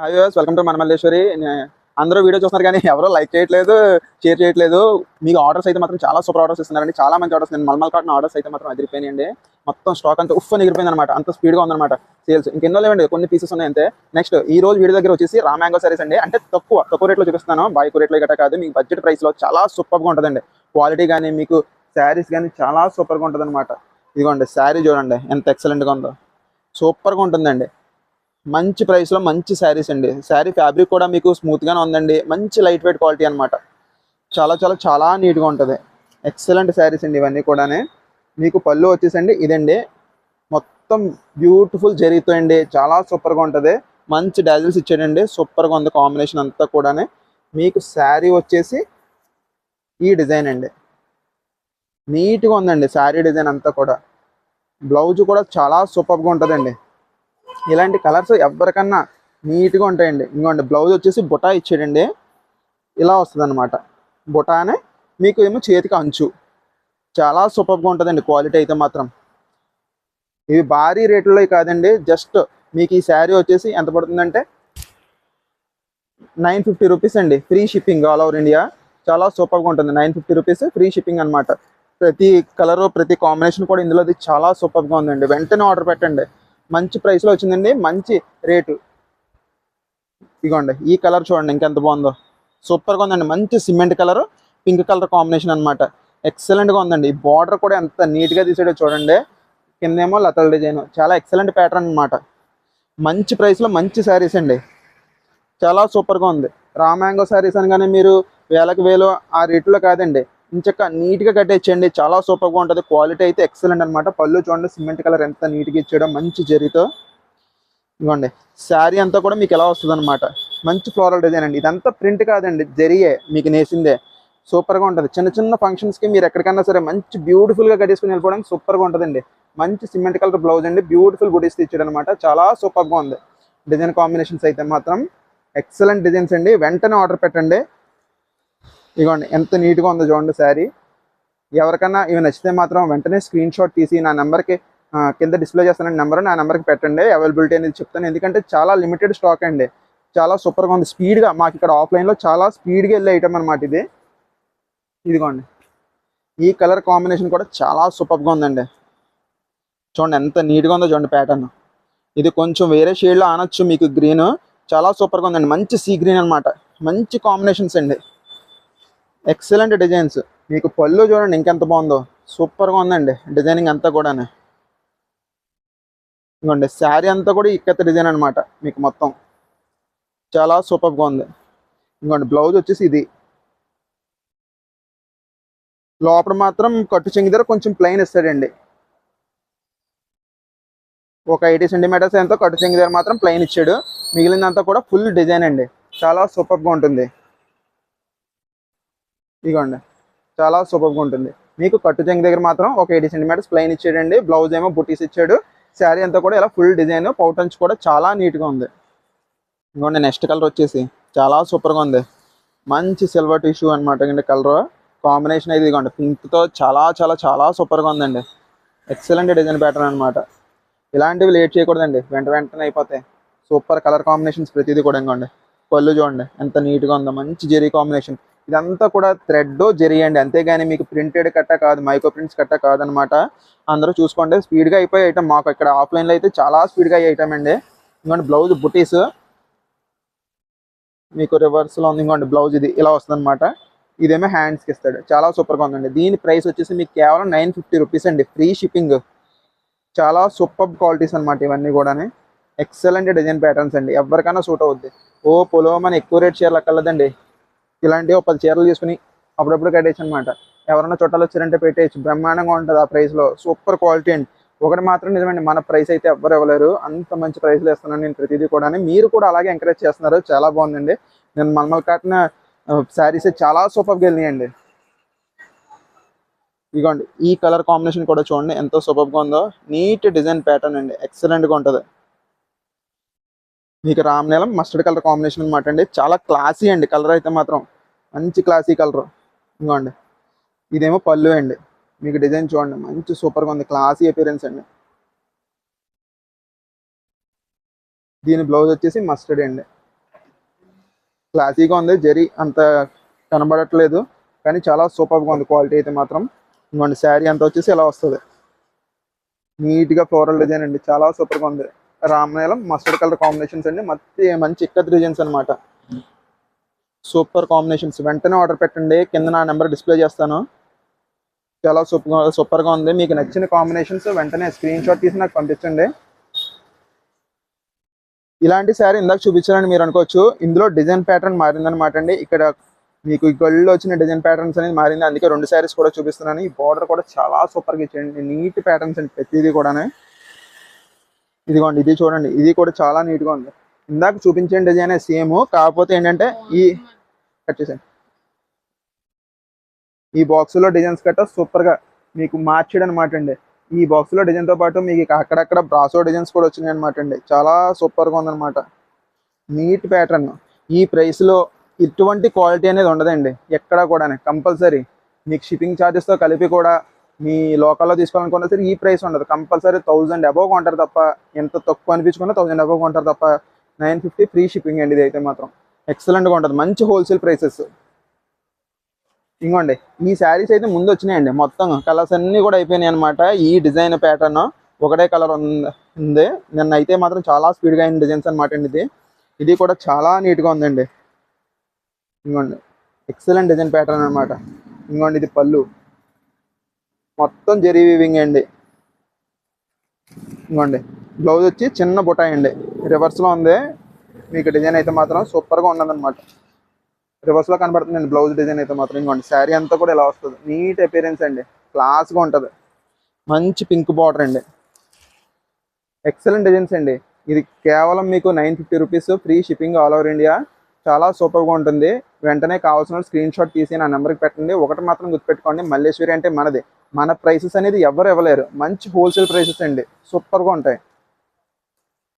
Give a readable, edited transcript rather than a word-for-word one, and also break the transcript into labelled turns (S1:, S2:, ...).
S1: Hi viewers, welcome to మన మల్లేశ్వరి. అందరూ video చూస్తున్నారు కానీ ఎవరో లైక్ చేయట్లేదు, షేర్ చేయట్లేదు. మీకు ఆర్డర్స్ అయితే మాత్రం చాలా సూపర్ ఆర్డర్స్ ఇస్తున్నారండి. చాలా మంచి ఆర్డర్స్. నేను మల్మల్ కాటన్ ఆర్డర్స్ అయితే మాత్రం అదిరిపోయినాయండి. మొత్తం స్టాక్ అంతా ఎగిరిపోయింది అనమాట. అంత స్పీడ్గా ఉందన్నమాట సేల్స్. ఇంకెన్నో లేవండి, కొన్ని పీసెస్ ఉన్నాయి అంతే. నెక్స్ట్ ఈ రోజు వీడియో దగ్గర వచ్చేసి రా మ్యాంగో సారీస్ అండి. అంటే తక్కువ రేట్లో చూపిస్తున్నాను. బాయ్కు రేట్లో గట్రా కాదు, మీకు బడ్జెట్ ప్రైస్లో చాలా సూపర్గా ఉంటుందండి. క్వాలిటీ కానీ మీకు శారీస్ కానీ చాలా సూపర్గా ఉంటుంది అనమాట. ఇదిగోండి శారీ చూడండి ఎంత ఎక్సలెంట్గా ఉందో, సూపర్గా ఉంటుందండి. మంచి ప్రైస్లో మంచి శారీస్ అండి. శారీ ఫ్యాబ్రిక్ కూడా మీకు స్మూత్గానే ఉందండి. మంచి లైట్ వెయిట్ క్వాలిటీ అనమాట. చాలా చాలా చాలా నీట్గా ఉంటుంది. ఎక్సలెంట్ శారీస్ అండి ఇవన్నీ కూడా. మీకు పళ్ళు వచ్చేసండి ఇదండి, మొత్తం బ్యూటిఫుల్ జరీతో అండి. చాలా సూపర్గా ఉంటుంది. మంచి డాజిల్స్ ఇచ్చాడండి, సూపర్గా ఉంది కాంబినేషన్ అంతా కూడా. మీకు శారీ వచ్చేసి ఈ డిజైన్ అండి, నీట్గా ఉందండి శారీ డిజైన్ అంతా కూడా. బ్లౌజ్ కూడా చాలా సూపర్గా ఉంటుందండి. ఇలాంటి కలర్స్ ఎవరికన్నా నీట్గా ఉంటాయండి. ఇంకోండి బ్లౌజ్ వచ్చేసి బుటా ఇచ్చాడండి, ఇలా వస్తుంది అనమాట. బుటానే మీకు ఏమో చేతికి అంచు. చాలా సూపర్గా ఉంటుందండి క్వాలిటీ అయితే మాత్రం. ఇవి భారీ రేట్లలో కాదండి, జస్ట్ మీకు ఈ శారీ వచ్చేసి ఎంత పడుతుందంటే 950 రూపీస్ అండి. Free shipping all over India. చాలా సూపర్గా ఉంటుంది. 950 రూపీస్ ఫ్రీ షిప్పింగ్ అనమాట. ప్రతి కలరు ప్రతి కాంబినేషన్ కూడా ఇందులో చాలా సూపర్గా ఉందండి. వెంటనే ఆర్డర్ పెట్టండి. మంచి ప్రైస్లో వచ్చిందండి, మంచి రేటు. ఇదిగోండి ఈ కలర్ చూడండి ఇంకెంత బాగుందో, సూపర్గా ఉందండి. మంచి cement colour, pink colour combination అనమాట. ఎక్సలెంట్గా ఉందండి. ఈ బార్డర్ కూడా ఎంత నీట్గా తీసాడో చూడండి. కిందేమో లతల డిజైన్, చాలా ఎక్సలెంట్ ప్యాటర్న్ అనమాట. మంచి ప్రైస్లో మంచి శారీస్ అండి, చాలా సూపర్గా ఉంది. రా మ్యాంగో శారీస్ అనగానే మీరు వేలకు వేలు ఆ రేట్లో కాదండి, ఇంచక్క నీట్గా కట్టేచ్చండి. చాలా సూపర్గా ఉంటుంది. క్వాలిటీ అయితే ఎక్సలెంట్ అనమాట. పళ్ళు చూడండి సిమెంట్ కలర్ ఎంత నీట్గా ఇచ్చాడో, మంచి జరీతో. ఇవ్వండి శారీ అంతా కూడా మీకు ఎలా వస్తుంది అనమాట. మంచి ఫ్లోరల్ డిజైన్ అండి. ఇదంతా ప్రింట్ కాదండి, జరీయే మీకు నేసిందే. సూపర్గా ఉంటుంది. చిన్న చిన్న ఫంక్షన్స్కి మీరు ఎక్కడికన్నా సరే మంచి బ్యూటిఫుల్గా కట్టేసుకుని వెళ్ళిపోవడానికి సూపర్గా ఉంటుందండి. మంచి సిమెంట్ కలర్ బ్లౌజ్ అండి, బ్యూటిఫుల్ బుటీస్ ఇచ్చాడు అనమాట. చాలా సూపర్గా ఉంది. డిజైన్ కాంబినేషన్స్ అయితే మాత్రం ఎక్సలెంట్ డిజైన్స్ అండి. వెంటనే ఆర్డర్ పెట్టండి. ఇదిగోండి ఎంత నీట్గా ఉందో చూడండి శారీ. ఎవరికన్నా ఇవి నచ్చితే మాత్రం వెంటనే స్క్రీన్ షాట్ తీసి నా నెంబర్కి కింద డిస్ప్లే చేస్తానండి నెంబర్, నా నెంబర్కి పెట్టండి. అవైలబిలిటీ అనేది చెప్తాను, ఎందుకంటే చాలా లిమిటెడ్ స్టాక్ అండి. చాలా సూపర్గా ఉంది. స్పీడ్గా మాకు ఇక్కడ ఆఫ్లైన్లో చాలా స్పీడ్గా వెళ్ళే ఐటమ్ అనమాట ఇది. ఇదిగోండి ఈ కలర్ కాంబినేషన్ కూడా చాలా సూపర్గా ఉందండి. చూడండి ఎంత నీట్గా ఉందో చూడండి ప్యాటర్న్. ఇది కొంచెం వేరే షేడ్లో అనొచ్చు మీకు గ్రీన్. చాలా సూపర్గా ఉందండి. మంచి సీ గ్రీన్ అనమాట. మంచి కాంబినేషన్స్ అండి, ఎక్సలెంట్ డిజైన్స్. మీకు పళ్ళు చూడండి ఇంకెంత బాగుందో, సూపర్గా ఉందండి డిజైనింగ్ అంతా కూడా. ఇదిగోండి శారీ అంతా కూడా ఇక్కత డిజైన్ అనమాట. మీకు మొత్తం చాలా సూపర్గా ఉంది. ఇంకోండి బ్లౌజ్ వచ్చేసి ఇది. లోపల మాత్రం కట్టు చెంగి దగ్గర కొంచెం ప్లెయిన్ ఇస్తాడండి. ఒక 80 సెంటీమీటర్స్ ఎంతో కట్టు చెంగి దగ్గర మాత్రం ప్లెయిన్ ఇచ్చాడు. మిగిలినంతా కూడా ఫుల్ డిజైన్ అండి. చాలా సూపర్గా ఉంటుంది. ఇదిగోండి చాలా సూపర్గా ఉంటుంది. మీకు కట్టు చెంగి దగ్గర మాత్రం ఒక 80 సెంటీమీటర్స్ ప్లెయిన్ ఇచ్చాడండి. బ్లౌజ్ ఏమో బుటీస్ ఇచ్చాడు. శారీ అంతా కూడా ఇలా ఫుల్ డిజైన్, పౌటన్స్ కూడా చాలా నీట్గా ఉంది. ఇంకోండి నెక్స్ట్ కలర్ వచ్చేసి చాలా సూపర్గా ఉంది. మంచి సిల్వర్ టిష్యూ అనమాట అండి కలర్ కాంబినేషన్ అయితే. ఇదిగోండి పింక్తో చాలా చాలా చాలా సూపర్గా ఉందండి. ఎక్సలెంట్ డిజైన్ ప్యాటర్న్ అనమాట. ఇలాంటివి లేట్ చేయకూడదండి, వెంటనే అయిపోతాయి. సూపర్ కలర్ కాంబినేషన్స్ ప్రతిదీ కూడా. ఇంకోండి పళ్ళు చూడండి ఎంత నీట్గా ఉందో, మంచి జెరీ కాంబినేషన్. ఇదంతా కూడా థ్రెడ్ జెరీ అండి, అంతేగాని మీకు ప్రింటెడ్ కట్ట కాదు, మైక్రో ప్రింట్స్ కట్ట కాదనమాట. అందరూ చూసుకోండి. స్పీడ్గా అయిపోయే ఐటమ్ మాకు ఇక్కడ ఆఫ్లైన్లో అయితే చాలా స్పీడ్గా అయ్యే ఐటమ్ అండి. ఇంకోండి బ్లౌజ్ బుటీస్ మీకు రివర్స్లో ఉంది. ఇంకోండి బ్లౌజ్ ఇది ఇలా వస్తుంది అనమాట. ఇదేమో హ్యాండ్స్కి ఇస్తాడు. చాలా సూపర్గా ఉందండి. దీని ప్రైస్ వచ్చేసి మీకు కేవలం 950 రూపీస్ అండి, ఫ్రీ షిప్పింగ్. చాలా సూపర్ క్వాలిటీస్ అనమాట ఇవన్నీ కూడా. ఎక్సలెంట్ డిజైన్ ప్యాటర్న్స్ అండి, ఎవరికైనా సూట్ అవుద్ది. ఓ పొలవమని ఎక్కువ రేట్ చీరలు అక్కర్లేదండి. ఇలాంటివి 10 చీరలు తీసుకుని అప్పుడప్పుడు కట్టేయచ్చు అనమాట. ఎవరైనా చుట్టాలు వచ్చారంటే పెట్టేయచ్చు. బ్రహ్మాండంగా ఉంటుంది ఆ ప్రైస్లో. సూపర్ క్వాలిటీ అండి. ఒకటి మాత్రం నిజమండి, మన ప్రైస్ అయితే ఎవ్వరు ఇవ్వలేరు. అంత మంచి ప్రైస్లో ఇస్తున్నాను నేను ప్రతిదీ కూడా. మీరు కూడా అలాగే ఎంకరేజ్ చేస్తున్నారు. చాలా బాగుందండి. నేను మల్మల్ కాటన్ శారీస్ చాలా సూపర్గా వెళ్ళినాయండి. ఇదిగోండి ఈ కలర్ కాంబినేషన్ కూడా చూడండి ఎంతో సూపర్గా ఉందో. నీట్ డిజైన్ ప్యాటర్న్ అండి, ఎక్సలెంట్గా ఉంటుంది. మీకు రామనీలం మస్టర్డ్ కలర్ కాంబినేషన్ అనమాట అండి. చాలా క్లాసీ అండి కలర్ అయితే మాత్రం, మంచి క్లాసీ కలర్. ఇదిగోండి ఇదేమో పళ్ళు అండి. మీకు డిజైన్ చూడండి మంచి సూపర్గా ఉంది, క్లాసీ అపియరెన్స్ అండి. దీని బ్లౌజ్ వచ్చేసి మస్టర్డ్ అండి. క్లాసీగా ఉంది, జరీ అంత కనబడట్లేదు కానీ చాలా సూపర్గా ఉంది క్వాలిటీ అయితే మాత్రం. ఇంకోండి శారీ అంతా వచ్చేసి ఇలా వస్తుంది, నీట్గా ఫ్లోరల్ డిజైన్ అండి, చాలా సూపర్గా ఉంది. రామనీలం మస్టర్డ్ కలర్ కాంబినేషన్స్ అండి, మంచి ఇక్కత్ డిజైన్స్ అనమాట. Super combinations. వెంటనే ఆర్డర్ పెట్టండి, కింద నా నెంబర్ డిస్ప్లే చేస్తాను. చాలా సూపర్గా ఉంది. మీకు నచ్చిన కాంబినేషన్స్ వెంటనే స్క్రీన్ షాట్ తీసి నాకు పంపించండి. ఇలాంటి శారీ ఇందాక చూపించాలని మీరు అనుకోవచ్చు, ఇందులో డిజైన్ ప్యాటర్న్ మారిందనమాట అండి. ఇక్కడ మీకు ఈ గొల్లు వచ్చిన డిజైన్ ప్యాటర్న్స్ అనేది మారింది, అందుకే 2 శారీస్ కూడా చూపిస్తున్నాను. ఈ బార్డర్ కూడా చాలా సూపర్గా ఇచ్చేయండి, నీట్ ప్యాటర్న్స్ అండి ప్రతిదీ కూడా. ఇదిగోండి, ఇది చూడండి, ఇది కూడా చాలా నీట్గా ఉంది. ఇందాక చూపించిన డిజైన్ సేమ్, కాకపోతే ఏంటంటే ఈ కట్ చేసాను, ఈ బాక్స్లో డిజైన్స్ గట్రా సూపర్గా మీకు మార్చాడు అనమాట అండి. ఈ బాక్స్లో డిజైన్తో పాటు మీకు అక్కడక్కడ బ్రాసో డిజైన్స్ కూడా వచ్చినాయి అనమాట అండి. చాలా సూపర్గా ఉందన్నమాట, నీట్ ప్యాటర్న్. ఈ ప్రైస్లో ఇటువంటి క్వాలిటీ అనేది ఉండదండి ఎక్కడా కూడా. కంపల్సరీ మీకు షిప్పింగ్ ఛార్జెస్తో కలిపి కూడా మీ లోకల్లో తీసుకోవాలనుకున్నా సరే ఈ ప్రైస్ ఉండదు. కంపల్సరీ 1000 అబోవ్ కొంటారు తప్ప, ఎంత తక్కువ అనిపించుకున్నా 1000 అబోవ్ కొంటారు తప్ప. 950 ఫ్రీ షిప్పింగ్ అండి. ఇది అయితే మాత్రం ఎక్సలెంట్గా ఉంటుంది, మంచి హోల్సేల్ ప్రైసెస్. ఇంకోండి, ఈ శారీస్ అయితే ముందు వచ్చినాయండి, మొత్తం కలర్స్ అన్నీ కూడా అయిపోయినాయి అనమాట. ఈ డిజైన్ ప్యాటర్న్ ఒకటే కలర్ ఉంది. నిన్న అయితే మాత్రం చాలా స్పీడ్గా అయిన డిజైన్స్ అనమాట అండి. ఇది కూడా చాలా నీట్గా ఉందండి. ఇంకోండి, ఎక్సలెంట్ డిజైన్ ప్యాటర్న్ అనమాట. ఇంకోండి, ఇది పళ్ళు మొత్తం జరీ వీవింగ్ అండి. ఇంకోండి, బ్లౌజ్ వచ్చి చిన్న బుటాయి అండి, రివర్స్లో ఉంది. మీకు డిజైన్ అయితే మాత్రం సూపర్గా ఉన్నదన్నమాట, రివర్స్లో కనబడుతుందండి బ్లౌజ్ డిజైన్ అయితే మాత్రం. ఇంకోండి, శారీ అంతా కూడా ఇలా వస్తుంది, నీట్ అపియరెన్స్ అండి, క్లాస్గా ఉంటుంది. మంచి పింక్ బార్డర్ అండి, ఎక్సలెంట్ డిజైన్స్ అండి. ఇది కేవలం మీకు 950 rupees, free shipping all over India. చాలా సూపర్గా ఉంటుంది. వెంటనే కావాల్సిన స్క్రీన్ షాట్ తీసి నా నెంబర్కి పెట్టండి. ఒకటి మాత్రం గుర్తుపెట్టుకోండి, మల్లేశ్వరి అంటే మనది. మన ప్రైసెస్ అనేది ఎవరు ఇవ్వలేరు, మంచి హోల్సేల్ ప్రైసెస్ అండి, సూపర్గా ఉంటాయి.